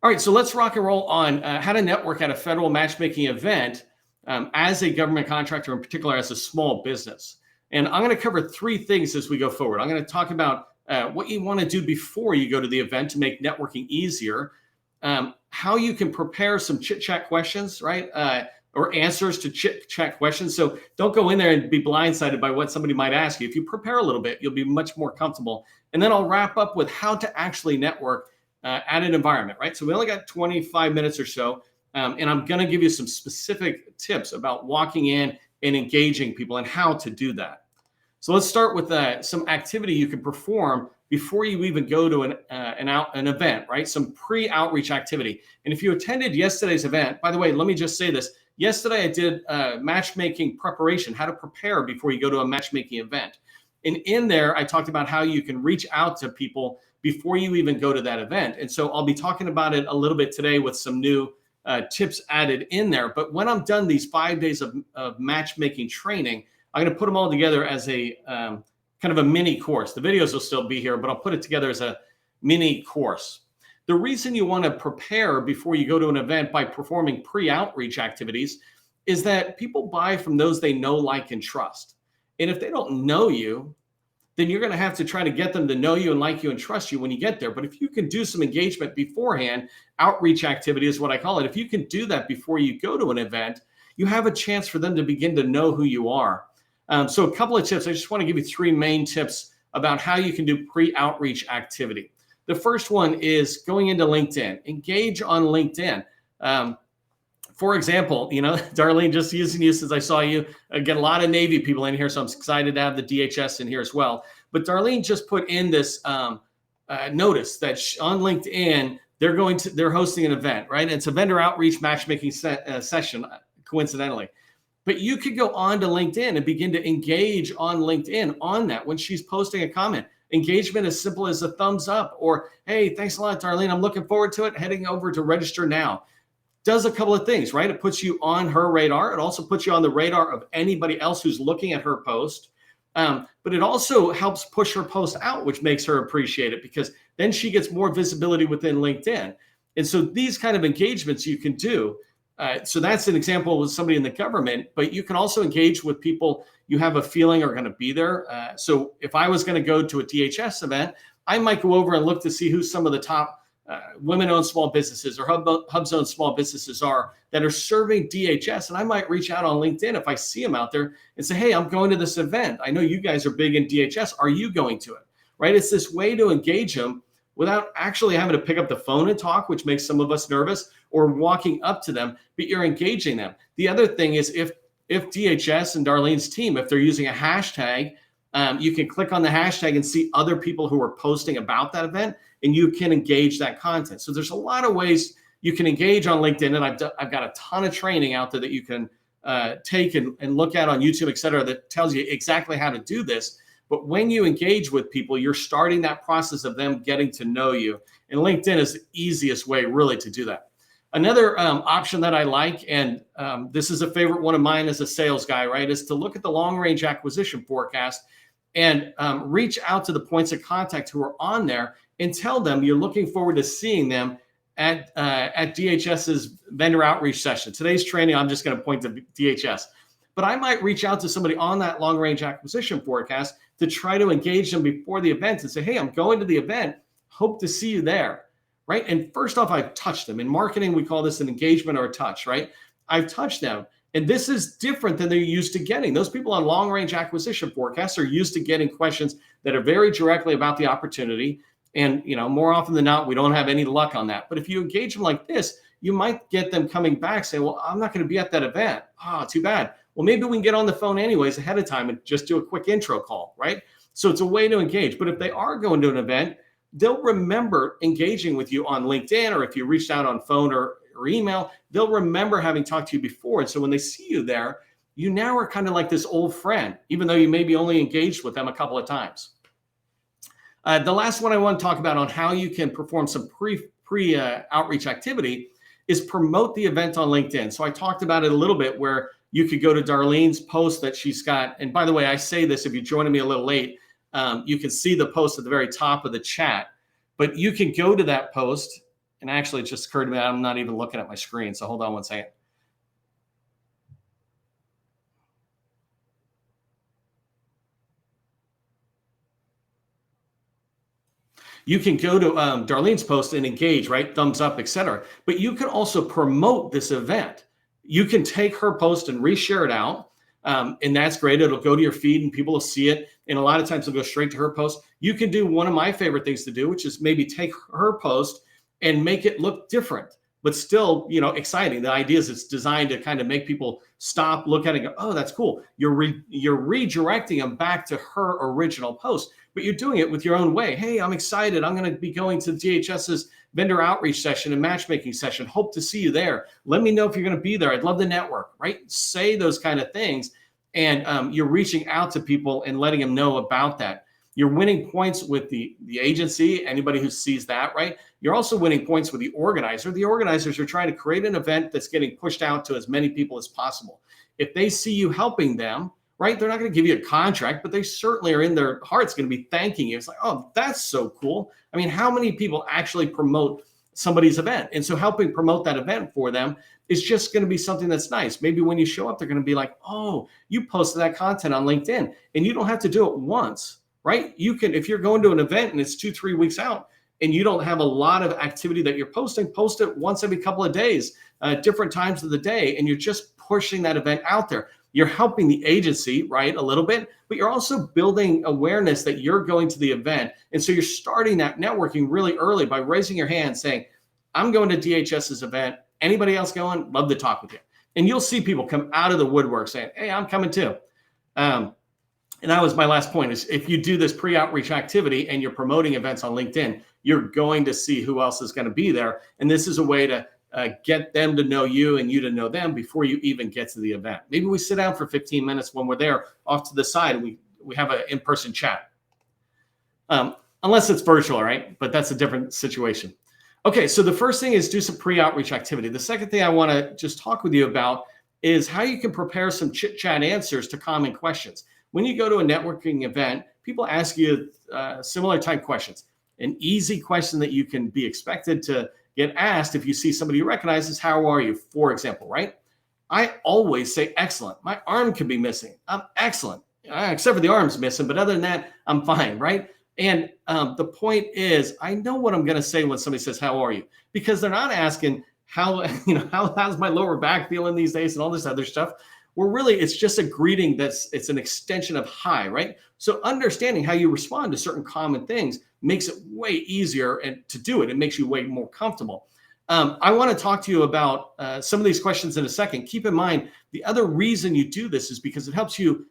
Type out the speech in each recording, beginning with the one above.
All right, so let's rock and roll on how to network at a federal matchmaking event as a government contractor, in particular as a small business. And I'm going to cover three things as we go forward. I'm going to talk about what you want to do before you go to the event to make networking easier, how you can prepare some chit-chat questions, right? Or answers to chit-chat questions. So don't go in there and be blindsided by what somebody might ask you. If you prepare a little bit, you'll be much more comfortable. And then I'll wrap up with how to actually network at an environment, right? So we only got 25 minutes or so, and I'm going to give you some specific tips about walking in and engaging people and how to do that. So let's start with some activity you can perform before you even go to an event, right? Some pre-outreach activity. And if you attended yesterday's event, by the way, let me just say this. Yesterday I did matchmaking preparation, how to prepare before you go to a matchmaking event. And in there, I talked about how you can reach out to people before you even go to that event. And so I'll be talking about it a little bit today with some new tips added in there. But when I'm done these 5 days of matchmaking training, I'm going to put them all together as a kind of a mini course. The videos will still be here, but I'll put it together as a mini course. The reason you want to prepare before you go to an event by performing pre-outreach activities is that people buy from those they know, like, and trust. And if they don't know you, then you're going to have to try to get them to know you and like you and trust you when you get there. But if you can do some engagement beforehand, outreach activity is what I call it. If you can do that before you go to an event, you have a chance for them to begin to know who you are. So a couple of tips. I just want to give you three main tips about how you can do pre-outreach activity. The first one is going into LinkedIn. Engage on LinkedIn. For example, Darlene, just using you since I saw you, I get a lot of Navy people in here, so I'm excited to have the DHS in here as well. But Darlene just put in this notice that on LinkedIn, they're hosting an event, right? It's a vendor outreach matchmaking session, coincidentally. But you could go on to LinkedIn and begin to engage on LinkedIn on that when she's posting a comment. Engagement as simple as a thumbs up or, hey, thanks a lot, Darlene. I'm looking forward to it. Heading over to register now. Does a couple of things, right? It puts you on her radar. It also puts you on the radar of anybody else who's looking at her post. But it also helps push her post out, which makes her appreciate it because then she gets more visibility within LinkedIn. And so these kind of engagements you can do. So that's an example with somebody in the government, but you can also engage with people you have a feeling are going to be there. So if I was going to go to a DHS event, I might go over and look to see who some of the top women-owned small businesses or Hubs-owned small businesses are that are serving DHS. And I might reach out on LinkedIn if I see them out there and say, hey, I'm going to this event. I know you guys are big in DHS. Are you going to it? Right? It's this way to engage them without actually having to pick up the phone and talk, which makes some of us nervous, or walking up to them, but you're engaging them. The other thing is if DHS and Darlene's team, if they're using a hashtag, you can click on the hashtag and see other people who are posting about that event, and you can engage that content. So there's a lot of ways you can engage on LinkedIn, and I've got a ton of training out there that you can take and look at on YouTube, et cetera, that tells you exactly how to do this. But when you engage with people, you're starting that process of them getting to know you. And LinkedIn is the easiest way really to do that. Another option that I like, and this is a favorite one of mine as a sales guy, right, is to look at the long-range acquisition forecast and reach out to the points of contact who are on there and tell them you're looking forward to seeing them at DHS's vendor outreach session. Today's training, I'm just going to point to DHS. But I might reach out to somebody on that long-range acquisition forecast to try to engage them before the event and say, hey, I'm going to the event. Hope to see you there, right? And first off, I've touched them. In marketing, we call this an engagement or a touch, right? I've touched them. And this is different than they're used to getting. Those people on long-range acquisition forecasts are used to getting questions that are very directly about the opportunity. And, more often than not, we don't have any luck on that. But if you engage them like this, you might get them coming back saying, well, I'm not going to be at that event. Too bad. Well, maybe we can get on the phone anyways ahead of time and just do a quick intro call, right? So it's a way to engage. But if they are going to an event, they'll remember engaging with you on LinkedIn, or if you reached out on phone or email, they'll remember having talked to you before. And so when they see you there, you now are kind of like this old friend, even though you maybe only engaged with them a couple of times. The last one I want to talk about on how you can perform some pre-outreach activity is promote the event on LinkedIn. So I talked about it a little bit where you could go to Darlene's post that she's got. And by the way, I say this, if you're joining me a little late, you can see the post at the very top of the chat, but you can go to that post And actually, it just occurred to me, I'm not even looking at my screen. So hold on one second. You can go to Darlene's post and engage, right? Thumbs up, etc. But you can also promote this event. You can take her post and reshare it out. And that's great. It'll go to your feed and people will see it. And a lot of times it'll go straight to her post. You can do one of my favorite things to do, which is maybe take her post and make it look different, but still, exciting. The idea is it's designed to kind of make people stop, look at it and go, oh, that's cool. You're redirecting them back to her original post, but you're doing it with your own way. Hey, I'm excited. I'm going to be going to DHS's vendor outreach session and matchmaking session. Hope to see you there. Let me know if you're going to be there. I'd love to network, right? Say those kind of things. And you're reaching out to people and letting them know about that. You're winning points with the agency, anybody who sees that, right? You're also winning points with the organizer. The organizers are trying to create an event that's getting pushed out to as many people as possible. If they see you helping them, right, they're not going to give you a contract, but they certainly are in their hearts going to be thanking you. It's like, oh, that's so cool. I mean, how many people actually promote somebody's event? And so helping promote that event for them is just going to be something that's nice. Maybe when you show up, they're going to be like, oh, you posted that content on LinkedIn, and you don't have to do it once. Right? You can, if you're going to an event and it's 2-3 weeks out and you don't have a lot of activity that you're posting, post it once every couple of days, different times of the day. And you're just pushing that event out there. You're helping the agency, right? A little bit, but you're also building awareness that you're going to the event. And so you're starting that networking really early by raising your hand saying, I'm going to DHS's event. Anybody else going? Love to talk with you. And you'll see people come out of the woodwork saying, hey, I'm coming too. And that was my last point, is if you do this pre-outreach activity and you're promoting events on LinkedIn, you're going to see who else is going to be there. And this is a way to get them to know you and you to know them before you even get to the event. Maybe we sit down for 15 minutes when we're there off to the side and we have an in-person chat. Unless it's virtual, right? But that's a different situation. Okay, so the first thing is do some pre-outreach activity. The second thing I want to just talk with you about is how you can prepare some chit-chat answers to common questions. When you go to a networking event, people ask you similar type questions. An easy question that you can be expected to get asked if you see somebody you recognize is, how are you, for example, right? I always say excellent. My arm could be missing. I'm excellent, except for the arm's missing. But other than that, I'm fine, right? And the point is, I know what I'm going to say when somebody says, how are you? Because they're not asking, how's my lower back feeling these days and all this other stuff. Well, really, it's just a greeting it's an extension of hi, right? So understanding how you respond to certain common things makes it way easier to do it. It makes you way more comfortable. I want to talk to you about some of these questions in a second. Keep in mind, the other reason you do this is because it helps you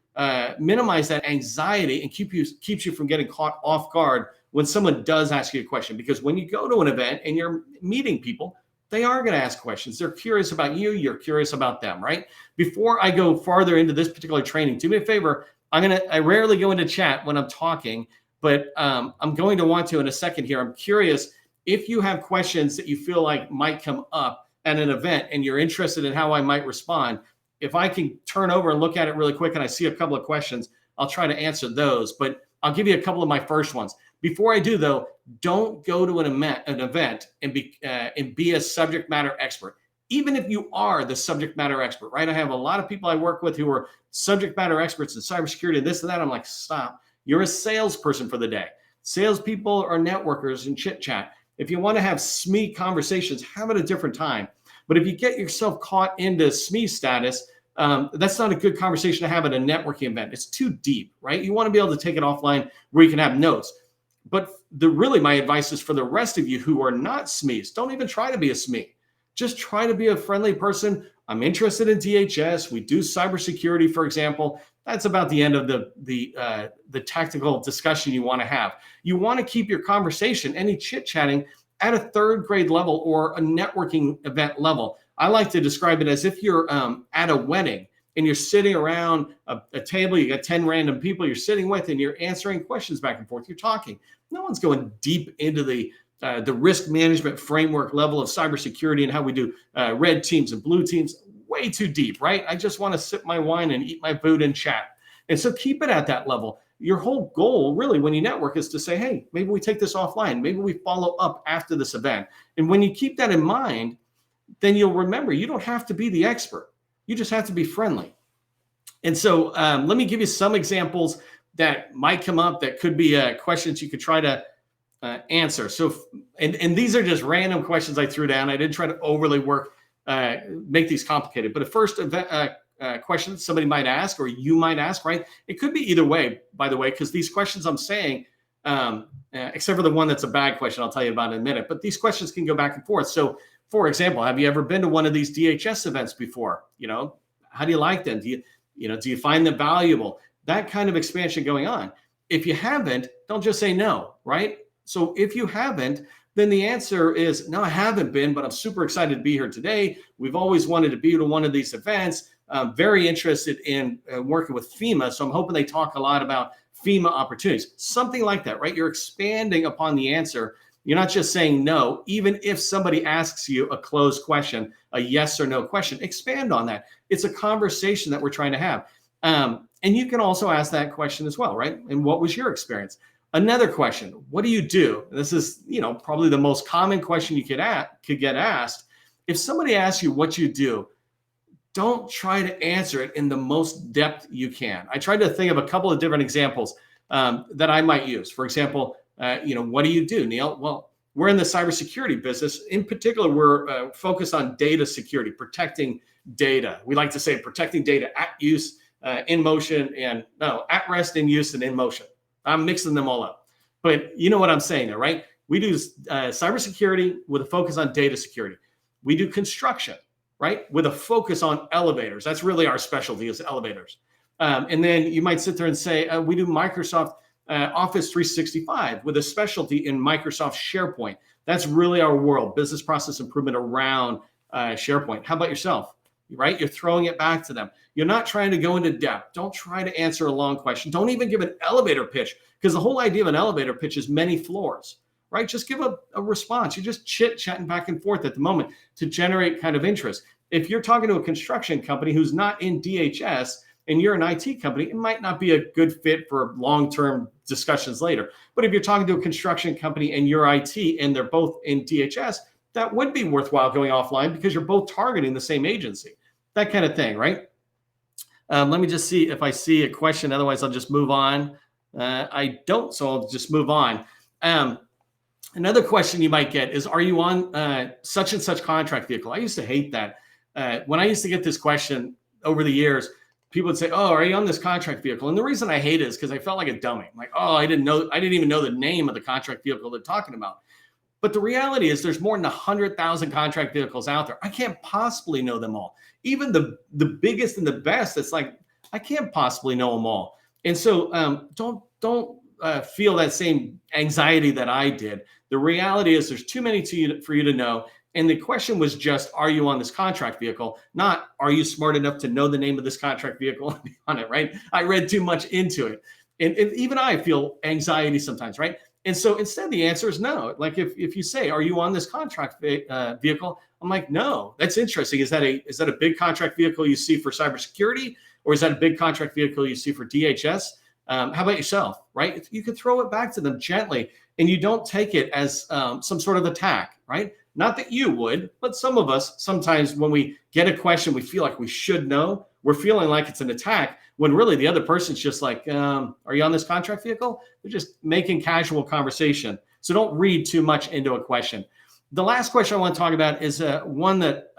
minimize that anxiety and keeps you from getting caught off guard when someone does ask you a question. Because when you go to an event and you're meeting people, they are going to ask questions. They're curious about you. You're curious about them, right? Before I go farther into this particular training, do me a favor. I rarely go into chat when I'm talking, but I'm going to want to in a second here. I'm curious if you have questions that you feel like might come up at an event and you're interested in how I might respond. If I can turn over and look at it really quick and I see a couple of questions, I'll try to answer those, but I'll give you a couple of my first ones. Before I do, though, don't go to an event and be a subject matter expert. Even if you are the subject matter expert, right? I have a lot of people I work with who are subject matter experts in cybersecurity and this and that. I'm like, stop. You're a salesperson for the day. Salespeople are networkers and chit chat. If you want to have SME conversations, have it a different time. But if you get yourself caught into SME status, that's not a good conversation to have at a networking event. It's too deep, right? You want to be able to take it offline where you can have notes. But really, my advice is for the rest of you who are not SMEs, don't even try to be a SME. Just try to be a friendly person. I'm interested in DHS. We do cybersecurity, for example. That's about the end of the tactical discussion you want to have. You want to keep your conversation, any chit-chatting, at a third grade level or a networking event level. I like to describe it as if you're at a wedding and you're sitting around a table, you got 10 random people you're sitting with and you're answering questions back and forth. You're talking. No one's going deep into the risk management framework level of cybersecurity and how we do red teams and blue teams. Way too deep, right? I just want to sip my wine and eat my food and chat. And so keep it at that level. your whole goal really when you network is to say, hey, maybe we take this offline. Maybe we follow up after this event. And when you keep that in mind, then you'll remember you don't have to be the expert. You just have to be friendly. And so let me give you some examples that might come up that could be questions you could try to answer. So, and these are just random questions I threw down. I didn't try to overly make these complicated. But a first question somebody might ask, or you might ask, right? It could be either way, by the way, because these questions I'm saying, except for the one that's a bad question, I'll tell you about in a minute. But these questions can go back and forth. So, for example, have you ever been to one of these DHS events before? How do you like them? Do you find them valuable? That kind of expansion going on. If you haven't, don't just say no, right? So if you haven't, then the answer is, no, I haven't been, but I'm super excited to be here today. We've always wanted to be to one of these events. I'm very interested in working with FEMA. So I'm hoping they talk a lot about FEMA opportunities, something like that, right? You're expanding upon the answer. You're not just saying no. Even if somebody asks you a closed question, a yes or no question, expand on that. It's a conversation that we're trying to have. And you can also ask that question as well, right? And what was your experience? Another question, what do you do? This is, probably the most common question you could get asked. If somebody asks you what you do, don't try to answer it in the most depth you can. I tried to think of a couple of different examples that I might use. For example, what do you do, Neil? Well, we're in the cybersecurity business. In particular, we're focused on data security, protecting data. We like to say protecting data at use, in motion, and at rest, in use, and in motion. I'm mixing them all up. But you know what I'm saying there, right? We do cybersecurity with a focus on data security. We do construction, right? With a focus on elevators. That's really our specialty, is elevators. And then you might sit there and say, we do Microsoft Office 365 with a specialty in Microsoft SharePoint. That's really our world, business process improvement around SharePoint. How about yourself? Right? You're throwing it back to them. You're not trying to go into depth. Don't try to answer a long question. Don't even give an elevator pitch, because the whole idea of an elevator pitch is many floors, right? Just give a response. You're just chit-chatting back and forth at the moment to generate kind of interest. If you're talking to a construction company who's not in DHS and you're an IT company, it might not be a good fit for long-term discussions later. But if you're talking to a construction company and you're IT and they're both in DHS, that would be worthwhile going offline because you're both targeting the same agency. That kind of thing, right? Let me just see if I see a question. Otherwise, I'll just move on. I don't, so I'll just move on. Another question you might get is, are you on such and such contract vehicle? I used to hate that. When I used to get this question over the years, people would say, oh, are you on this contract vehicle? And the reason I hate it is because I felt like a dummy. I'm like, oh, I didn't even know the name of the contract vehicle they're talking about. But the reality is there's more than 100,000 contract vehicles out there. I can't possibly know them all. Even the biggest and the best, it's like, I can't possibly know them all. And so don't feel that same anxiety that I did. The reality is there's too many for you to know. And the question was just, are you on this contract vehicle? Not, are you smart enough to know the name of this contract vehicle and be on it, right? I read too much into it. And even I feel anxiety sometimes, right? And so instead, the answer is no. Like if you say, are you on this contract vehicle? I'm like, no. That's interesting. Is that a big contract vehicle you see for cybersecurity? Or is that a big contract vehicle you see for DHS? How about yourself, right? You could throw it back to them gently, and you don't take it as some sort of attack, right? Not that you would, but some of us, sometimes when we get a question we feel like we should know, we're feeling like it's an attack, when really the other person's just like, are you on this contract vehicle? They're just making casual conversation. So don't read too much into a question. The last question I want to talk about is one that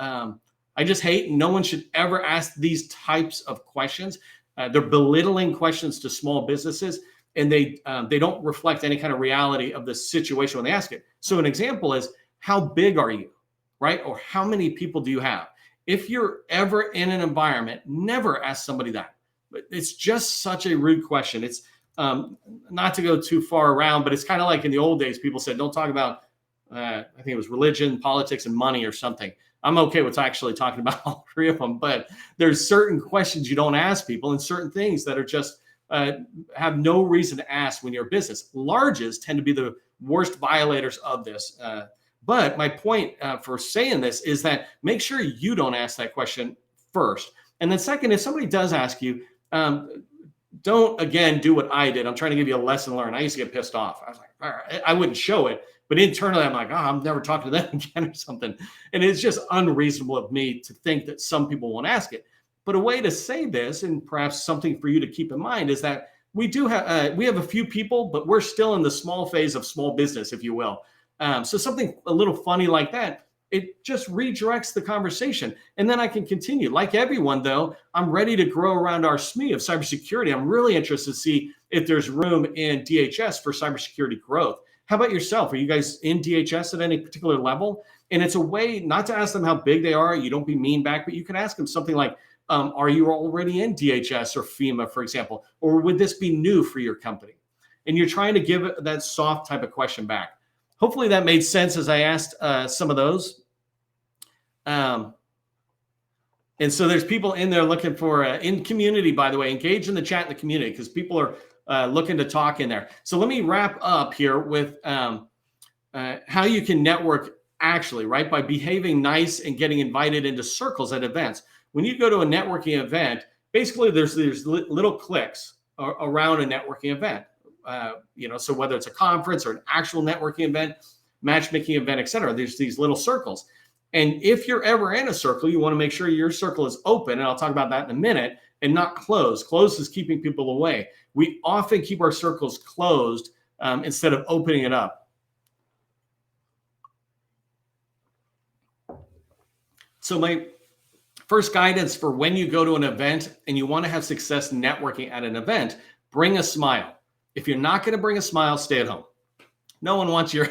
I just hate. No one should ever ask these types of questions. They're belittling questions to small businesses, and they don't reflect any kind of reality of the situation when they ask it. So an example is, how big are you, right? Or how many people do you have? If you're ever in an environment, never ask somebody that. But it's just such a rude question. It's not to go too far around, but it's kind of like in the old days, people said, don't talk about, I think it was religion, politics, and money or something. I'm okay with actually talking about all three of them, but there's certain questions you don't ask people and certain things that are just have no reason to ask when you're a business. Larges tend to be the worst violators of this. But my point for saying this is that make sure you don't ask that question first. And then second, if somebody does ask you, don't, again, do what I did. I'm trying to give you a lesson learned. I used to get pissed off. I was like, all right, I wouldn't show it, but internally I'm like, oh, I'm never talking to them again or something. And it's just unreasonable of me to think that some people won't ask it. But a way to say this, and perhaps something for you to keep in mind, is that we have a few people, but we're still in the small phase of small business, if you will. So something a little funny like that, it just redirects the conversation. And then I can continue. Like everyone, though, I'm ready to grow around our SME of cybersecurity. I'm really interested to see if there's room in DHS for cybersecurity growth. How about yourself? Are you guys in DHS at any particular level? And it's a way not to ask them how big they are. You don't be mean back, but you can ask them something like, are you already in DHS or FEMA, for example? Or would this be new for your company? And you're trying to give it that soft type of question back. Hopefully that made sense as I asked some of those. And so there's people in there looking for in community, by the way, engage in the chat in the community because people are looking to talk in there. So let me wrap up here with how you can network actually, right? By behaving nice and getting invited into circles at events. When you go to a networking event, basically there's little cliques around a networking event. So whether it's a conference or an actual networking event, matchmaking event, et cetera, there's these little circles. And if you're ever in a circle, you want to make sure your circle is open, and I'll talk about that in a minute, and not closed. Closed is keeping people away. We often keep our circles closed instead of opening it up. So my first guidance for when you go to an event and you want to have success networking at an event, bring a smile. If you're not going to bring a smile, stay at home. No one wants your,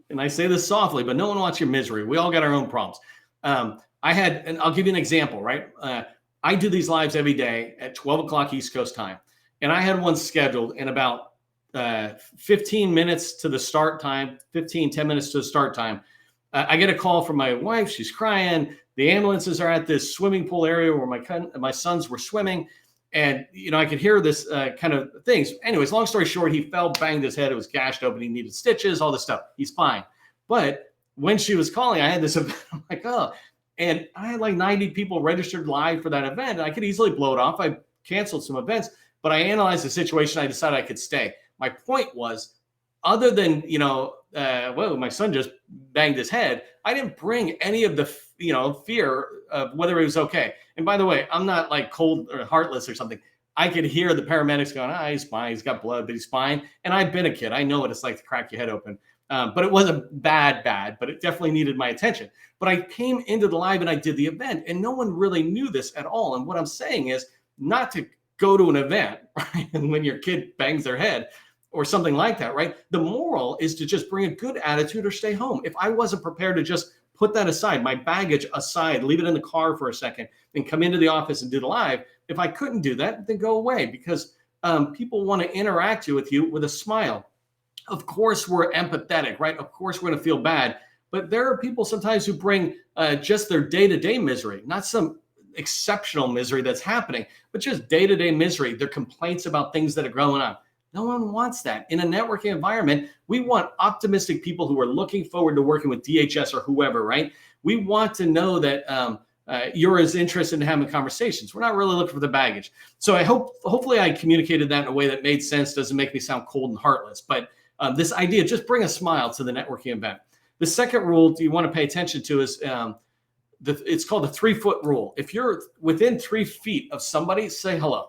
and I say this softly, but no one wants your misery. We all got our own problems. And I'll give you an example, right? I do these lives every day at 12 o'clock East Coast time. And I had one scheduled in about 15 minutes to the start time, 10 minutes to the start time. I get a call from my wife. She's crying. The ambulances are at this swimming pool area where my sons were swimming. And, I could hear this kind of things. Anyways, long story short, he fell, banged his head. It was gashed open. He needed stitches, all this stuff. He's fine. But when she was calling, I had this event. I'm like, oh. And I had like 90 people registered live for that event. And I could easily blow it off. I canceled some events. But I analyzed the situation. I decided I could stay. My point was, other than, my son just banged his head, I didn't bring any of the, fear of whether it was okay. And by the way, I'm not like cold or heartless or something. I could hear the paramedics going, he's fine. He's got blood, but he's fine. And I've been a kid. I know what it's like to crack your head open. But it wasn't bad, but it definitely needed my attention. But I came into the live and I did the event, and no one really knew this at all. And what I'm saying is not to go to an event, right? And when your kid bangs their head or something like that, right? The moral is to just bring a good attitude or stay home. If I wasn't prepared to just put that aside, my baggage aside, leave it in the car for a second and come into the office and do the live, if I couldn't do that, then go away, because people want to interact with you with a smile. Of course, we're empathetic, right? Of course, we're going to feel bad. But there are people sometimes who bring just their day-to-day misery, not some exceptional misery that's happening, but just day-to-day misery, their complaints about things that are going on. No one wants that. In a networking environment, we want optimistic people who are looking forward to working with DHS or whoever, right? We want to know that you're as interested in having conversations. We're not really looking for the baggage. So hopefully I communicated that in a way that made sense, doesn't make me sound cold and heartless. But this idea, just bring a smile to the networking event. The second rule you want to pay attention to is it's called the 3-foot rule. If you're within 3 feet of somebody, say hello.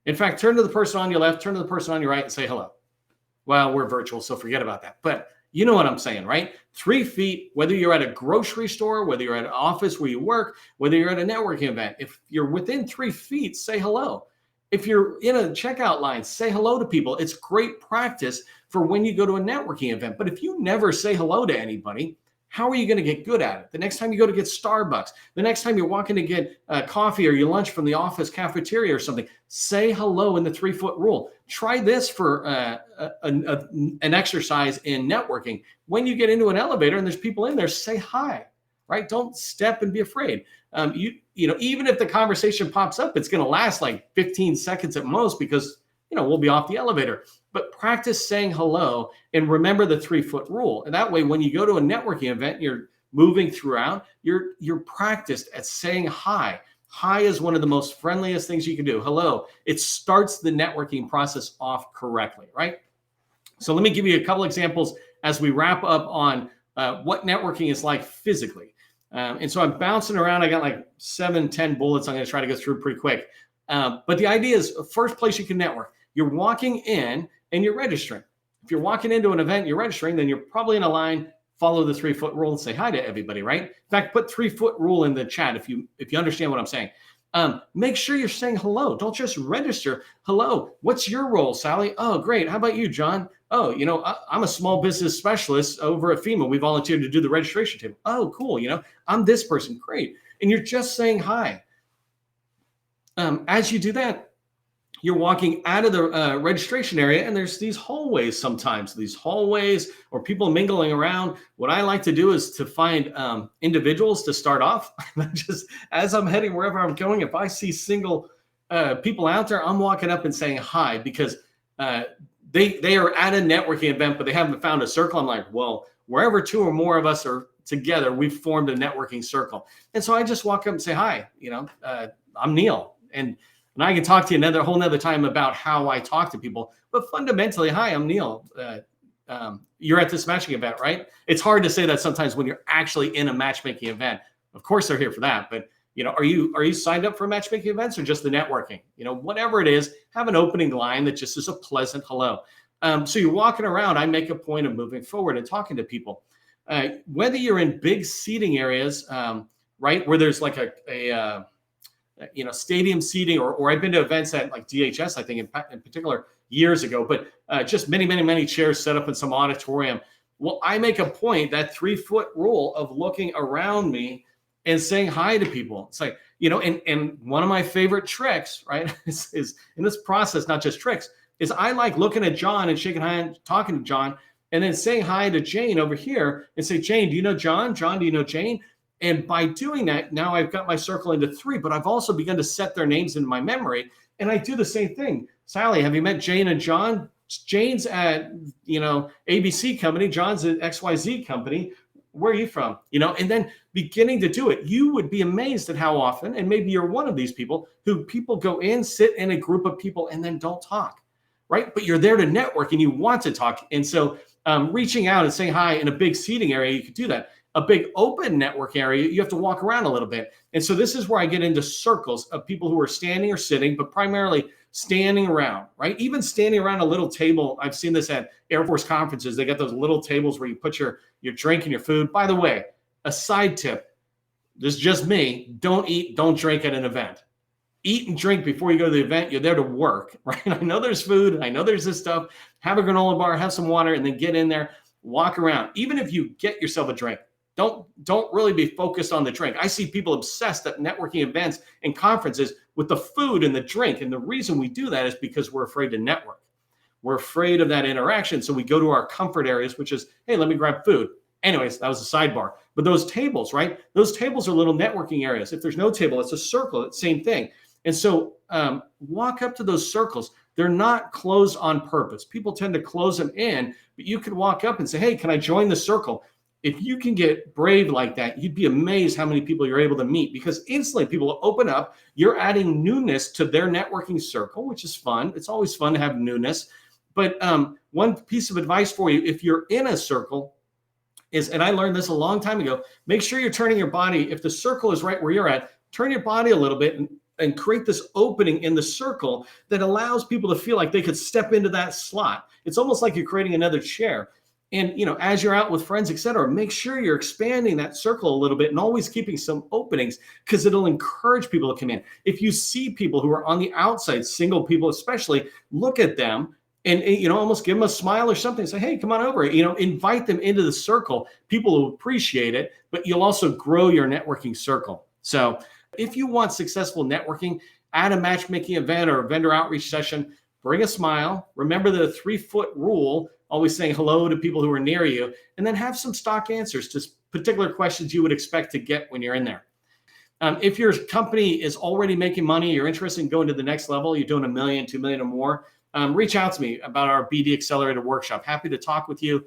In fact, turn to the person on your left, turn to the person on your right and say hello. Well, we're virtual, so forget about that. But you know what I'm saying, right? 3 feet, whether you're at a grocery store, whether you're at an office where you work, whether you're at a networking event, if you're within 3 feet, say hello. If you're in a checkout line, say hello to people. It's great practice for when you go to a networking event. But if you never say hello to anybody, how are you going to get good at it? The next time you go to get Starbucks, the next time you're walking to get coffee or your lunch from the office cafeteria or something, say hello in the 3-foot rule. Try this for an exercise in networking. When you get into an elevator and there's people in there, say hi, right? Don't step and be afraid. Even if the conversation pops up, it's going to last like 15 seconds at most because, we'll be off the elevator. But practice saying hello and remember the 3-foot rule. And that way, when you go to a networking event, you're moving throughout, you're practiced at saying hi. Hi is one of the most friendliest things you can do. Hello. It starts the networking process off correctly, right? So let me give you a couple examples as we wrap up on what networking is like physically. And so I'm bouncing around. I got like 7-10 bullets I'm going to try to go through pretty quick. But the idea is, first place you can network, you're walking in and you're registering. If you're walking into an event, you're registering, then you're probably in a line, follow the 3-foot rule and say hi to everybody, right? In fact, put 3-foot rule in the chat if you understand what I'm saying. Make sure you're saying hello. Don't just register. Hello, what's your role, Sally? Oh, great. How about you, John? Oh, I'm a small business specialist over at FEMA. We volunteered to do the registration table. Oh, cool. I'm this person. Great. And you're just saying hi. As you do that, you're walking out of the registration area, and there's these hallways sometimes, or people mingling around. What I like to do is to find individuals to start off. Just as I'm heading wherever I'm going, if I see single people out there, I'm walking up and saying hi, because they are at a networking event, but they haven't found a circle. I'm like, well, wherever 2 or more of us are together, we've formed a networking circle. And so I just walk up and say hi. I'm Neil, and I can talk to you a whole nother time about how I talk to people. But fundamentally, hi, I'm Neil. You're at this matchmaking event, right? It's hard to say that sometimes when you're actually in a matchmaking event. Of course, they're here for that. But are you signed up for matchmaking events or just the networking? Whatever it is, have an opening line that just is a pleasant hello. So you're walking around. I make a point of moving forward and talking to people. Whether you're in big seating areas, right, where there's like a stadium seating, or I've been to events at like DHS, I think in particular years ago, but just many chairs set up in some auditorium. Well, I make a point, that 3-foot rule of looking around me and saying hi to people. It's like, and one of my favorite tricks, right, is in this process, not just tricks, is I like looking at John and shaking hands, talking to John, and then saying hi to Jane over here and say, Jane, do you know John? John, do you know Jane? And by doing that, now I've got my circle into 3, but I've also begun to set their names in my memory. And I do the same thing. Sally, have you met Jane and John? Jane's at, ABC company. John's at XYZ company. Where are you from? And then beginning to do it. You would be amazed at how often, and maybe you're one of these people, who people go in, sit in a group of people, and then don't talk, right? But you're there to network and you want to talk. And so reaching out and saying hi in a big seating area, you could do that. A big open network area, you have to walk around a little bit. And so this is where I get into circles of people who are standing or sitting, but primarily standing around, right? Even standing around a little table. I've seen this at Air Force conferences. They got those little tables where you put your drink and your food. By the way, a side tip, this is just me, don't eat, don't drink at an event. Eat and drink before you go to the event. You're there to work, right? I know there's food. I know there's this stuff. Have a granola bar, have some water, and then get in there, walk around. Even if you get yourself a drink, don't really be focused on the drink. I see people obsessed at networking events and conferences with the food and the drink. And the reason we do that is because we're afraid to network. We're afraid of that interaction. So we go to our comfort areas, which is, hey, let me grab food. Anyways, that was a sidebar. But those tables, right? Those tables are little networking areas. If there's no table, it's a circle. It's the same thing. And so walk up to those circles. They're not closed on purpose. People tend to close them in, but you could walk up and say, hey, can I join the circle? If you can get brave like that, you'd be amazed how many people you're able to meet, because instantly people will open up. You're adding newness to their networking circle, which is fun. It's always fun to have newness. But one piece of advice for you, if you're in a circle, is, and I learned this a long time ago, make sure you're turning your body. If the circle is right where you're at, turn your body a little bit and create this opening in the circle that allows people to feel like they could step into that slot. It's almost like you're creating another chair. And, as you're out with friends, et cetera, make sure you're expanding that circle a little bit and always keeping some openings, because it'll encourage people to come in. If you see people who are on the outside, single people especially, look at them and almost give them a smile or something. Say, hey, come on over. Invite them into the circle. People will appreciate it, but you'll also grow your networking circle. So if you want successful networking at a matchmaking event or a vendor outreach session, bring a smile. Remember the 3-foot rule, always saying hello to people who are near you, and then have some stock answers to particular questions you would expect to get when you're in there. If your company is already making money, you're interested in going to the next level, you're doing $1 million, $2 million or more, reach out to me about our BD Accelerator workshop. Happy to talk with you.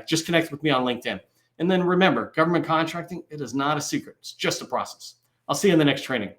Just connect with me on LinkedIn. And then remember, government contracting, it is not a secret. It's just a process. I'll see you in the next training.